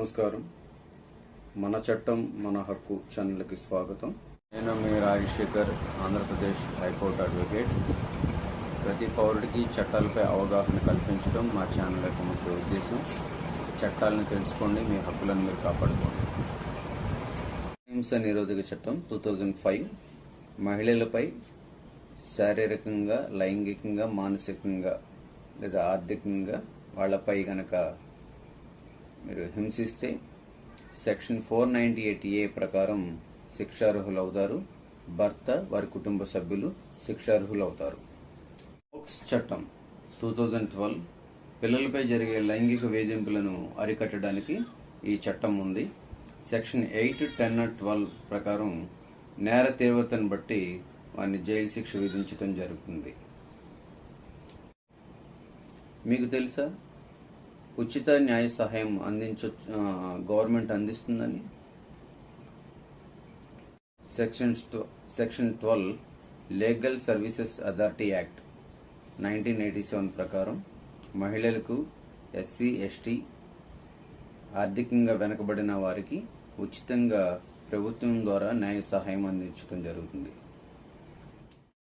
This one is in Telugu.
నమస్కారం. మన చట్టం మన హక్కు ఛానల్కి స్వాగతం. నేను మీ రాజశేఖర్, ఆంధ్రప్రదేశ్ హైకోర్టు అడ్వకేట్. ప్రతి పౌరుడికి చట్టాలపై అవగాహన కల్పించడం మా ఛానల్ యొక్క ముఖ్య ఉద్దేశం. చట్టాలను తెలుసుకోండి, మీ హక్కులను మీరు కాపాడుకోండి. హింస నిరోధక చట్టం 2005 మహిళలపై శారీరకంగా, లైంగికంగా, మానసికంగా లేదా ఆర్థికంగా వాళ్లపై గనక మీరు హింసిస్తే సెక్షన్ 498A ప్రకారం శిక్షార్హులవుతారు. భర్త, వారి కుటుంబ సభ్యులు శిక్షార్హులవుతారు. పోక్స్ చట్టం 2012 పిల్లలపై జరిగే లైంగిక వేధింపులను అరికట్టడానికి ఈ చట్టం ఉంది. సెక్షన్ 8, 10, 12 ప్రకారం నేర తీవ్రతను బట్టి వారిని జైలు శిక్ష విధించడం జరుగుతుంది. మీకు తెలుసా ఉచిత న్యాయ సహాయం గవర్నమెంట్ అందిస్తుందని? Section 12 legal services authority act 1987 ప్రకారం మహిళలకు, ఎస్సీ, ఎస్టీ, ఆర్థికంగా వెనుకబడిన వారికి ఉచితంగా ప్రభుత్వం ద్వారా న్యాయ సహాయం అందించడం జరుగుతుంది.